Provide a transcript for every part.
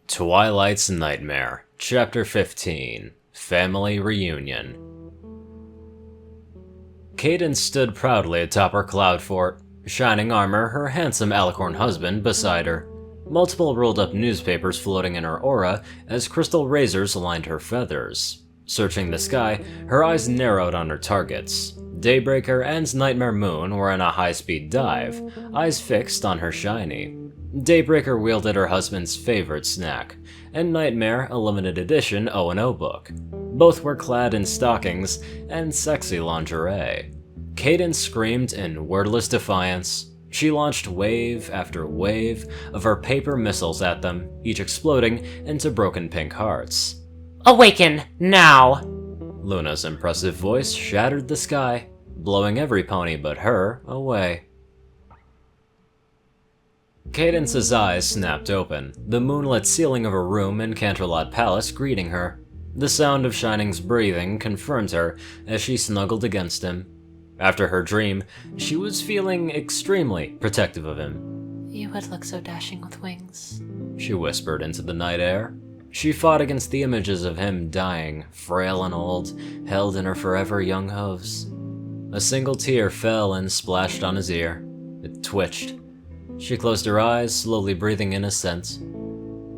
Twilight's Nightmare, Chapter 15, Family Reunion. Cadence stood proudly atop her cloud fort, shining armor, her handsome alicorn husband beside her. Multiple rolled-up newspapers floating in her aura as crystal razors lined her feathers. Searching the sky, her eyes narrowed on her targets. Daybreaker and Nightmare Moon were in a high-speed dive, eyes fixed on her shiny. Daybreaker wielded her husband's favorite snack, and Nightmare a limited edition O&O book. Both were clad in stockings and sexy lingerie. Cadence screamed in wordless defiance. She launched wave after wave of her paper missiles at them, each exploding into broken pink hearts. Awaken, now! Luna's impressive voice shattered the sky, blowing every pony but her away. Cadence's eyes snapped open, the moonlit ceiling of her room in Canterlot Palace greeting her. The sound of Shining's breathing confirmed her as she snuggled against him. After her dream, she was feeling extremely protective of him. You would look so dashing with wings, she whispered into the night air. She fought against the images of him dying, frail and old, held in her forever young hooves. A single tear fell and splashed on his ear. It twitched. She closed her eyes, slowly breathing in a scent.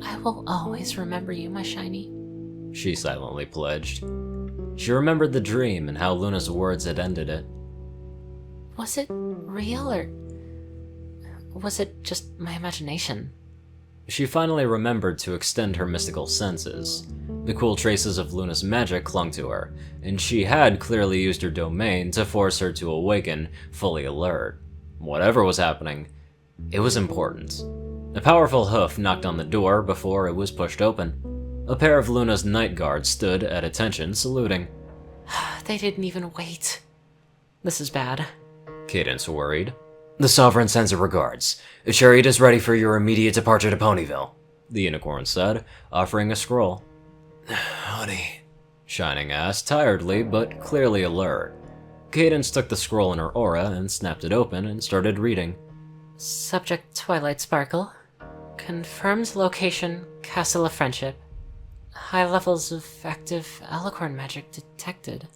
I will always remember you, my shiny, she silently pledged. She remembered the dream and how Luna's words had ended it. Was it real, or was it just my imagination? She finally remembered to extend her mystical senses. The cool traces of Luna's magic clung to her, and she had clearly used her domain to force her to awaken, fully alert. Whatever was happening, it was important. A powerful hoof knocked on the door before it was pushed open. A pair of Luna's night guards stood at attention, saluting. They didn't even wait. This is bad. Cadence worried. The Sovereign sends her regards. A chariot is ready for your immediate departure to Ponyville, the unicorn said, offering a scroll. Honey, Shining asked, tiredly but clearly alert. Cadence took the scroll in her aura and snapped it open and started reading. Subject Twilight Sparkle. Confirmed location Castle of Friendship. High levels of active alicorn magic detected.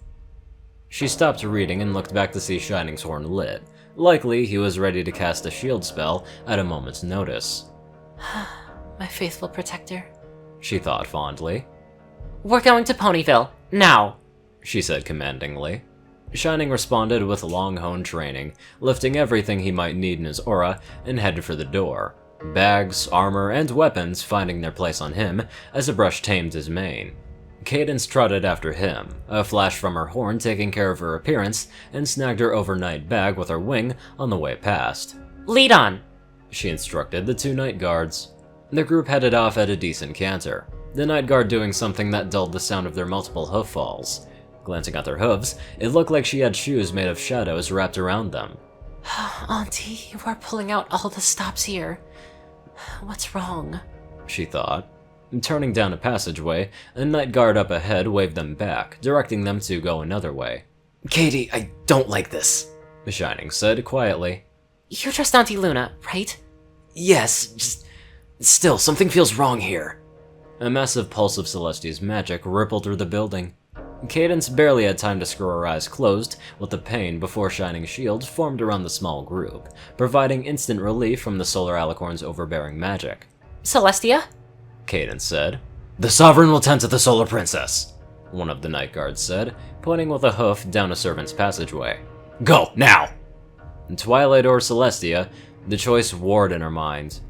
She stopped reading and looked back to see Shining's horn lit. Likely he was ready to cast a shield spell at a moment's notice. My faithful protector, she thought fondly. We're going to Ponyville, now, she said commandingly. Shining responded with long-honed training, lifting everything he might need in his aura and headed for the door. Bags, armor, and weapons finding their place on him as a brush tamed his mane. Cadence trotted after him, a flash from her horn taking care of her appearance, and snagged her overnight bag with her wing on the way past. Lead on, she instructed the two night guards. The group headed off at a decent canter, the night guard doing something that dulled the sound of their multiple hoof falls. Glancing at their hooves, it looked like she had shoes made of shadows wrapped around them. Auntie, you are pulling out all the stops here. What's wrong? She thought. Turning down a passageway, a night guard up ahead waved them back, directing them to go another way. Katie, I don't like this, Shining said quietly. You're just Auntie Luna, right? Yes, just still, something feels wrong here. A massive pulse of Celestia's magic rippled through the building. Cadence barely had time to screw her eyes closed with the pain before Shining's shield formed around the small group, providing instant relief from the Solar Alicorn's overbearing magic. Celestia? Cadence said. The Sovereign will tend to the Solar Princess, one of the night guards said, pointing with a hoof down a servant's passageway. Go, now! Twilight or Celestia, the choice warred in her mind.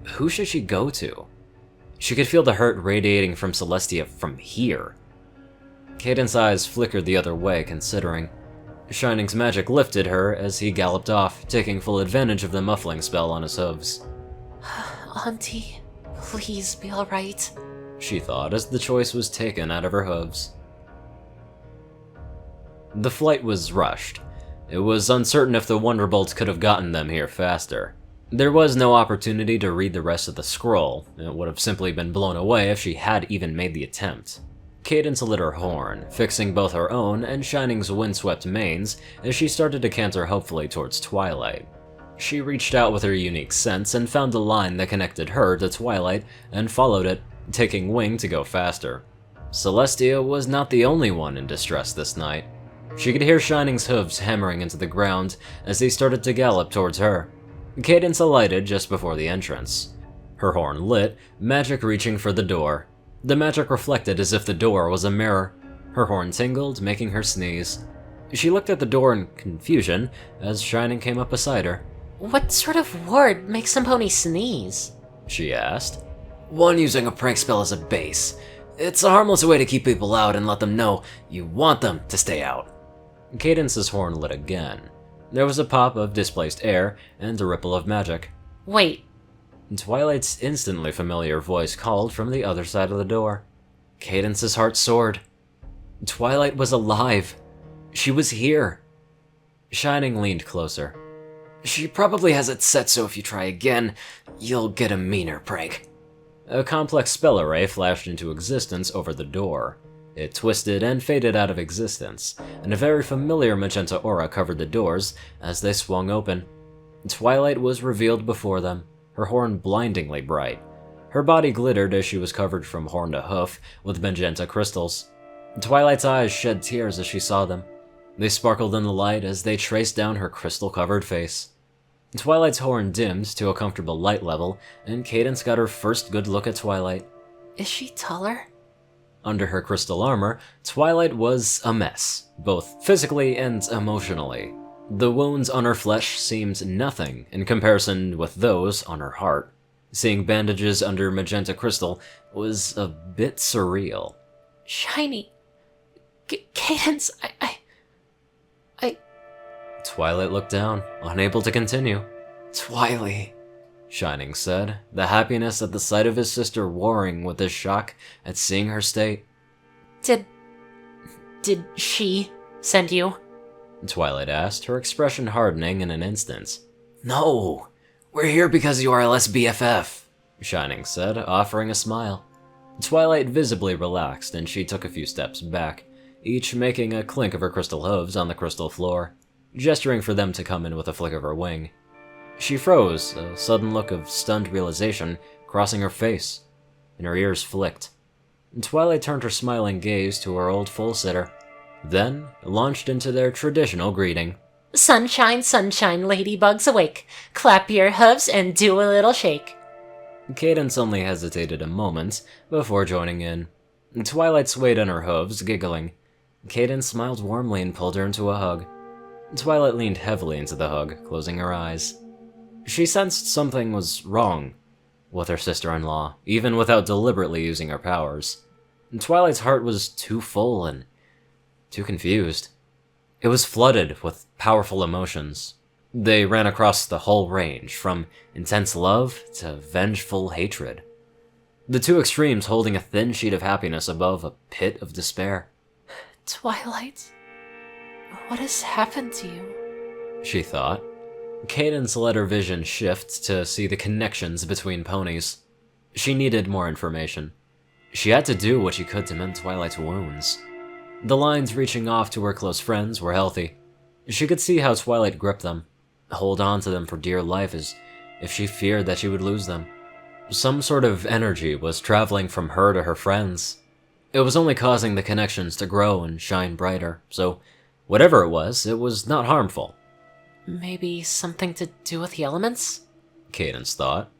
Who should she go to? She could feel the hurt radiating from Celestia from here. Cadence's eyes flickered the other way, considering. Shining's magic lifted her as he galloped off, taking full advantage of the muffling spell on his hooves. Auntie, please be alright, she thought as the choice was taken out of her hooves. The flight was rushed. It was uncertain if the Wonderbolt could have gotten them here faster. There was no opportunity to read the rest of the scroll. It would have simply been blown away if she had even made the attempt. Cadence lit her horn, fixing both her own and Shining's windswept manes as she started to canter hopefully towards Twilight. She reached out with her unique sense and found a line that connected her to Twilight and followed it, taking wing to go faster. Celestia was not the only one in distress this night. She could hear Shining's hooves hammering into the ground as they started to gallop towards her. Cadence alighted just before the entrance. Her horn lit, magic reaching for the door. The magic reflected as if the door was a mirror. Her horn tingled, making her sneeze. She looked at the door in confusion as Shining came up beside her. What sort of ward makes some pony sneeze? She asked. One using a prank spell as a base. It's a harmless way to keep people out and let them know you want them to stay out. Cadence's horn lit again. There was a pop of displaced air and a ripple of magic. Wait. Twilight's instantly familiar voice called from the other side of the door. Cadence's heart soared. Twilight was alive. She was here. Shining leaned closer. She probably has it set so if you try again, you'll get a meaner prank. A complex spell array flashed into existence over the door. It twisted and faded out of existence, and a very familiar magenta aura covered the doors as they swung open. Twilight was revealed before them, her horn blindingly bright. Her body glittered as she was covered from horn to hoof with magenta crystals. Twilight's eyes shed tears as she saw them. They sparkled in the light as they traced down her crystal-covered face. Twilight's horn dimmed to a comfortable light level, and Cadence got her first good look at Twilight. Is she taller? Under her crystal armor, Twilight was a mess, both physically and emotionally. The wounds on her flesh seemed nothing in comparison with those on her heart. Seeing bandages under magenta crystal was a bit surreal. Shiny. Cadence, Twilight looked down, unable to continue. Twilight, Shining said, the happiness at the sight of his sister warring with his shock at seeing her state. Did she send you? Twilight asked, her expression hardening in an instant. No, we're here because you are LS BFF, Shining said, offering a smile. Twilight visibly relaxed, and she took a few steps back, each making a clink of her crystal hooves on the crystal floor, gesturing for them to come in with a flick of her wing. She froze, a sudden look of stunned realization crossing her face, and her ears flicked. Twilight turned her smiling gaze to her old foal-sitter, then launched into their traditional greeting. Sunshine, sunshine, ladybugs awake. Clap your hooves and do a little shake. Cadence only hesitated a moment before joining in. Twilight swayed on her hooves, giggling. Cadence smiled warmly and pulled her into a hug. Twilight leaned heavily into the hug, closing her eyes. She sensed something was wrong with her sister-in-law, even without deliberately using her powers. Twilight's heart was too full and too confused. It was flooded with powerful emotions. They ran across the whole range, from intense love to vengeful hatred. The two extremes holding a thin sheet of happiness above a pit of despair. Twilight, what has happened to you? She thought. Cadence let her vision shift to see the connections between ponies. She needed more information. She had to do what she could to mend Twilight's wounds. The lines reaching off to her close friends were healthy. She could see how Twilight gripped them, hold on to them for dear life as if she feared that she would lose them. Some sort of energy was traveling from her to her friends. It was only causing the connections to grow and shine brighter, so whatever it was not harmful. Maybe something to do with the elements? Cadence thought.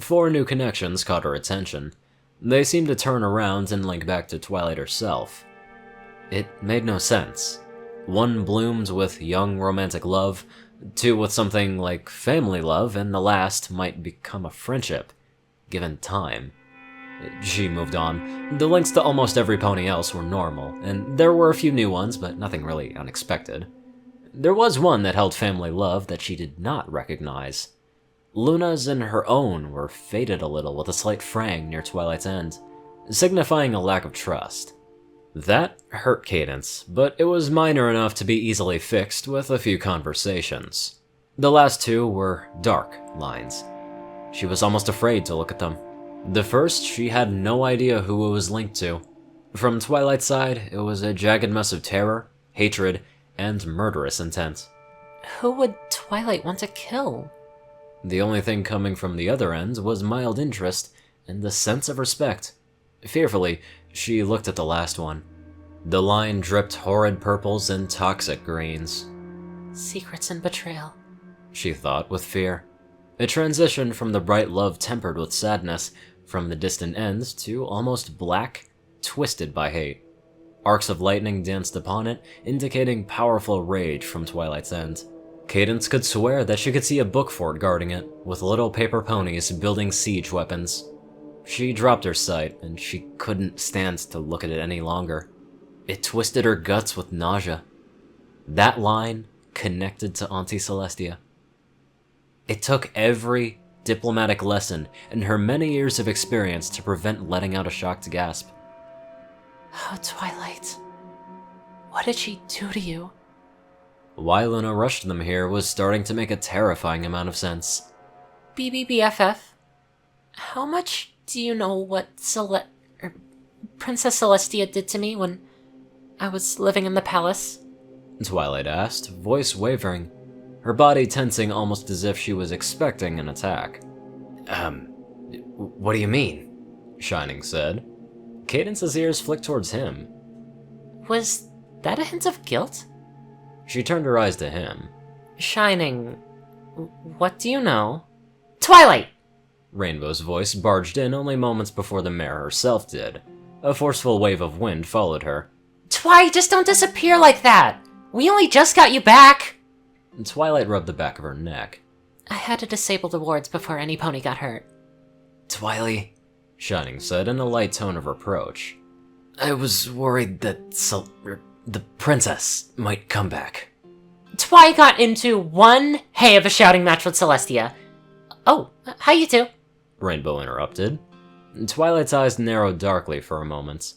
4 new connections caught her attention. They seemed to turn around and link back to Twilight herself. It made no sense. One bloomed with young romantic love, 2 with something like family love, and the last might become a friendship, given time. She moved on. The links to almost every pony else were normal, and there were a few new ones, but nothing really unexpected. There was one that held family love that she did not recognize. Luna's and her own were faded a little with a slight fraying near Twilight's end, signifying a lack of trust. That hurt Cadence, but it was minor enough to be easily fixed with a few conversations. The last 2 were dark lines. She was almost afraid to look at them. The first, she had no idea who it was linked to. From Twilight's side, it was a jagged mess of terror, hatred, and murderous intent. Who would Twilight want to kill? The only thing coming from the other end was mild interest and the sense of respect. Fearfully, she looked at the last one. The line dripped horrid purples and toxic greens. Secrets and betrayal, She thought with fear. It transitioned from the bright love tempered with sadness, from the distant ends to almost black, twisted by hate. Arcs of lightning danced upon it, indicating powerful rage from Twilight's end. Cadence could swear that she could see a book fort guarding it, with little paper ponies building siege weapons. She dropped her sight, and she couldn't stand to look at it any longer. It twisted her guts with nausea. That line connected to Auntie Celestia. It took every diplomatic lesson and her many years of experience to prevent letting out a shocked gasp. Oh, Twilight. What did she do to you? Why Luna rushed them here was starting to make a terrifying amount of sense. BBBFF? How much do you know what Princess Celestia did to me when I was living in the palace? Twilight asked, voice wavering, her body tensing almost as if she was expecting an attack. What do you mean? Shining said. Cadence's ears flicked towards him. Was that a hint of guilt? She turned her eyes to him. Shining, what do you know? Twilight! Rainbow's voice barged in only moments before the mare herself did. A forceful wave of wind followed her. Twi, just don't disappear like that! We only just got you back! Twilight rubbed the back of her neck. I had to disable the wards before any pony got hurt. Twilight, Shining said in a light tone of reproach. I was worried that the princess might come back. Twi got into one hay of a shouting match with Celestia. Oh, hi you two. Rainbow interrupted. Twilight's eyes narrowed darkly for a moment.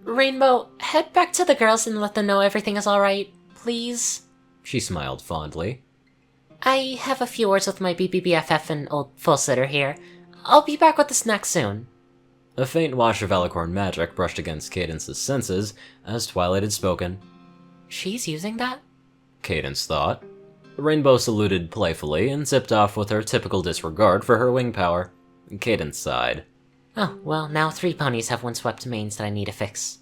Rainbow, head back to the girls and let them know everything is alright, please. She smiled fondly. I have a few words with my BBBFF and old full sitter here. I'll be back with the snacks soon. A faint wash of alicorn magic brushed against Cadence's senses as Twilight had spoken. She's using that? Cadence thought. Rainbow saluted playfully and zipped off with her typical disregard for her wing power. Cadence sighed. Oh, well, now 3 ponies have windswept manes that I need to fix.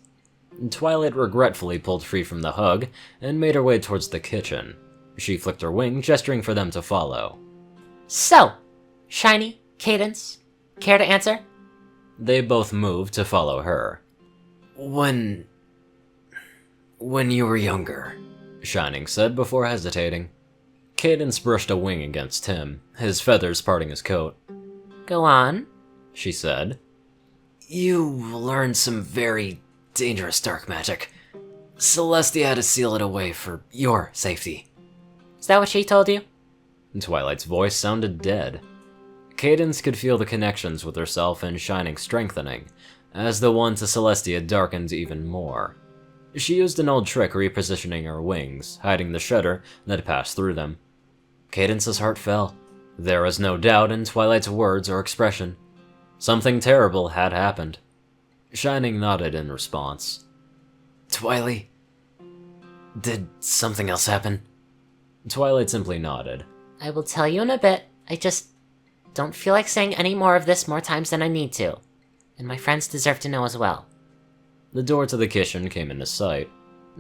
Twilight regretfully pulled free from the hug and made her way towards the kitchen. She flicked her wing, gesturing for them to follow. So, Shiny, Cadence, care to answer? They both moved to follow her. When you were younger, Shining said before hesitating. Cadence brushed a wing against him, his feathers parting his coat. Go on, she said. You learned some very dangerous dark magic. Celestia had to seal it away for your safety. Is that what she told you? Twilight's voice sounded dead. Cadence could feel the connections with herself and Shining strengthening, as the one to Celestia darkened even more. She used an old trick repositioning her wings, hiding the shudder that passed through them. Cadence's heart fell. There was no doubt in Twilight's words or expression. Something terrible had happened. Shining nodded in response. Twilight, did something else happen? Twilight simply nodded. I will tell you in a bit. I just don't feel like saying any more of this more times than I need to. And my friends deserve to know as well. The door to the kitchen came into sight.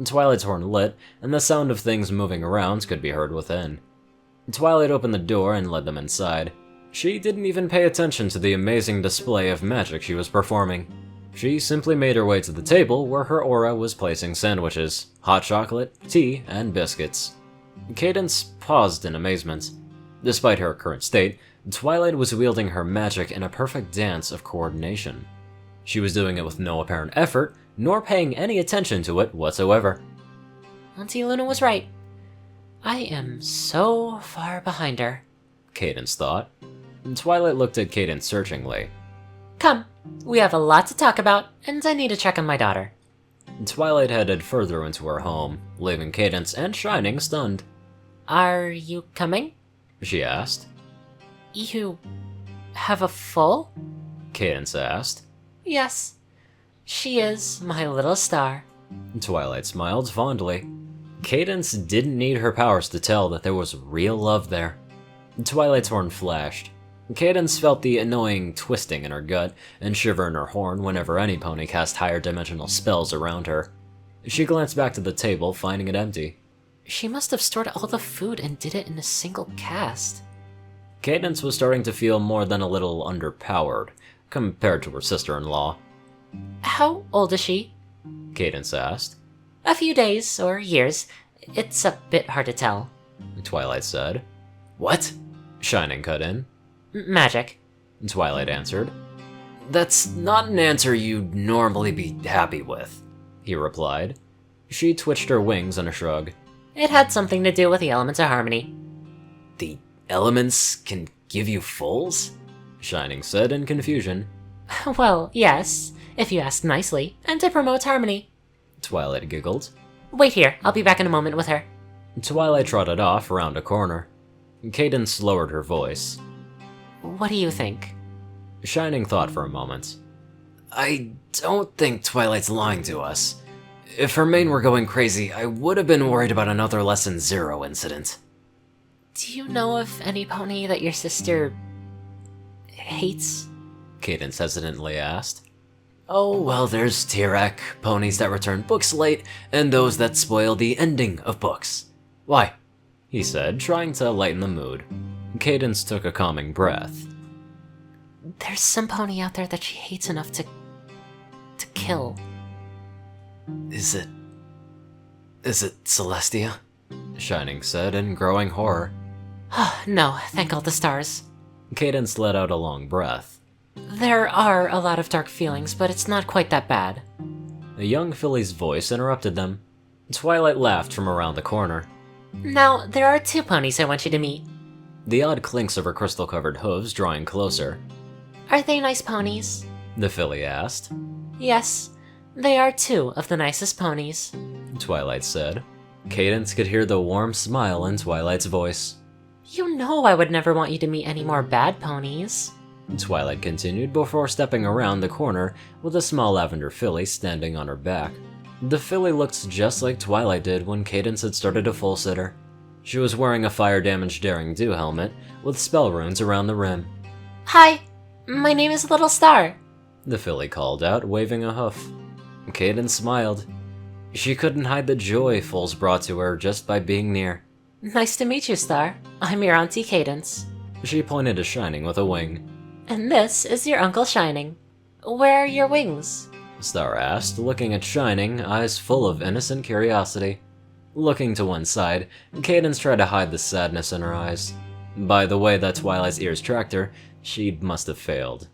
Twilight's horn lit, and the sound of things moving around could be heard within. Twilight opened the door and led them inside. She didn't even pay attention to the amazing display of magic she was performing. She simply made her way to the table where her aura was placing sandwiches, hot chocolate, tea, and biscuits. Cadence paused in amazement. Despite her current state, Twilight was wielding her magic in a perfect dance of coordination. She was doing it with no apparent effort, nor paying any attention to it whatsoever. Auntie Luna was right. I am so far behind her, Cadence thought. Twilight looked at Cadence searchingly. Come, we have a lot to talk about, and I need to check on my daughter. Twilight headed further into her home, leaving Cadence and Shining stunned. Are you coming? She asked. You have a full? Cadence asked. Yes, she is my little star. Twilight smiled fondly. Cadence didn't need her powers to tell that there was real love there. Twilight's horn flashed. Cadence felt the annoying twisting in her gut and shiver in her horn whenever any pony cast higher dimensional spells around her. She glanced back to the table, finding it empty. She must have stored all the food and did it in a single cast. Cadence was starting to feel more than a little underpowered, compared to her sister-in-law. How old is she? Cadence asked. A few days or years. It's a bit hard to tell. Twilight said. What? Shining cut in. Magic. Twilight answered. That's not an answer you'd normally be happy with, he replied. She twitched her wings in a shrug. It had something to do with the elements of harmony. The elements can give you foals? Shining said in confusion. Well, yes, if you ask nicely, and to promote harmony. Twilight giggled. Wait here, I'll be back in a moment with her. Twilight trotted off around a corner. Cadence lowered her voice. What do you think? Shining thought for a moment. I don't think Twilight's lying to us. If her mane were going crazy, I would have been worried about another Lesson 0 incident. Do you know of any pony that your sister hates? Cadence hesitantly asked. Oh, well, there's Tirek, ponies that return books late, and those that spoil the ending of books. Why? He said, trying to lighten the mood. Cadence took a calming breath. There's some pony out there that she hates enough to kill. Is it Celestia? Shining said in growing horror. No, thank all the stars. Cadence let out a long breath. There are a lot of dark feelings, but it's not quite that bad. A young filly's voice interrupted them. Twilight laughed from around the corner. Now, there are 2 ponies I want you to meet. The odd clinks of her crystal-covered hooves drawing closer. Are they nice ponies? The filly asked. Yes, they are 2 of the nicest ponies. Twilight said. Cadence could hear the warm smile in Twilight's voice. You know I would never want you to meet any more bad ponies. Twilight continued before stepping around the corner with a small lavender filly standing on her back. The filly looked just like Twilight did when Cadence had started a full sitter. She was wearing a fire-damaged Daring Do helmet with spell runes around the rim. Hi, my name is Little Star, the filly called out, waving a hoof. Cadence smiled. She couldn't hide the joy foals brought to her just by being near. Nice to meet you, Star. I'm your Auntie Cadence. She pointed to Shining with a wing. And this is your Uncle Shining. Where are your wings? Star asked, looking at Shining, eyes full of innocent curiosity. Looking to one side, Cadence tried to hide the sadness in her eyes. By the way that Twilight's ears tracked her, she must have failed.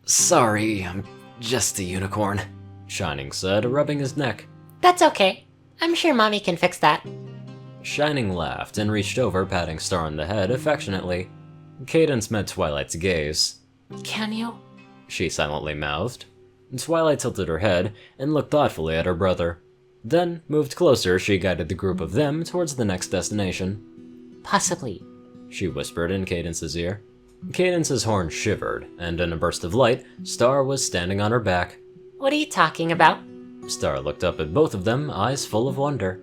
Sorry, I'm just a unicorn, Shining said, rubbing his neck. That's okay. I'm sure Mommy can fix that. Shining laughed and reached over, patting Star on the head affectionately. Cadence met Twilight's gaze. Can you? She silently mouthed. Twilight tilted her head and looked thoughtfully at her brother. Then, moved closer, she guided the group of them towards the next destination. Possibly, she whispered in Cadence's ear. Cadence's horn shivered, and in a burst of light, Star was standing on her back. What are you talking about? Star looked up at both of them, eyes full of wonder.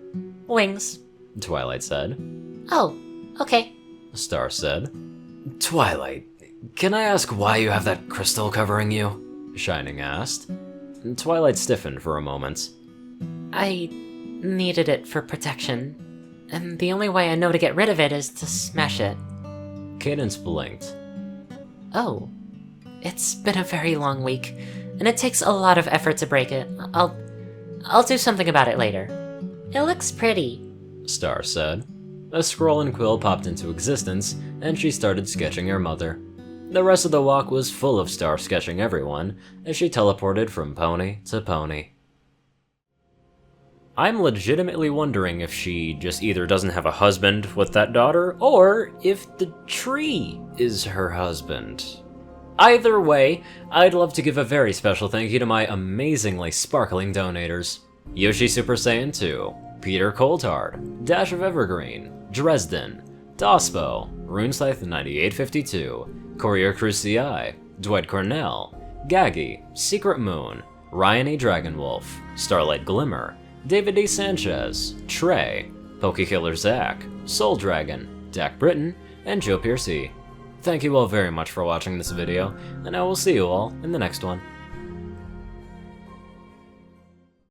Wings, Twilight said. Oh, okay, Star said. Twilight, can I ask why you have that crystal covering you? Shining asked. Twilight stiffened for a moment. I needed it for protection, and the only way I know to get rid of it is to smash it. Cadence blinked. Oh, it's been a very long week, and it takes a lot of effort to break it. I'll do something about it later. It looks pretty, Star said. A scroll and quill popped into existence, and she started sketching her mother. The rest of the walk was full of Star sketching everyone, as she teleported from pony to pony. I'm legitimately wondering if she just either doesn't have a husband with that daughter, or if the tree is her husband. Either way, I'd love to give a very special thank you to my amazingly sparkling donators. Yoshi Super Saiyan 2, Peter Coulthard, Dash of Evergreen, Dresden, Dospo, Runescythe 9852, Courier Cruci, Dwight Cornell, Gaggy, Secret Moon, Ryan E. Dragonwolf, Starlight Glimmer, David D. Sanchez, Trey, Pokekiller Zach, Soul Dragon, Dak Britton, and Joe Piercy. Thank you all very much for watching this video, and I will see you all in the next one.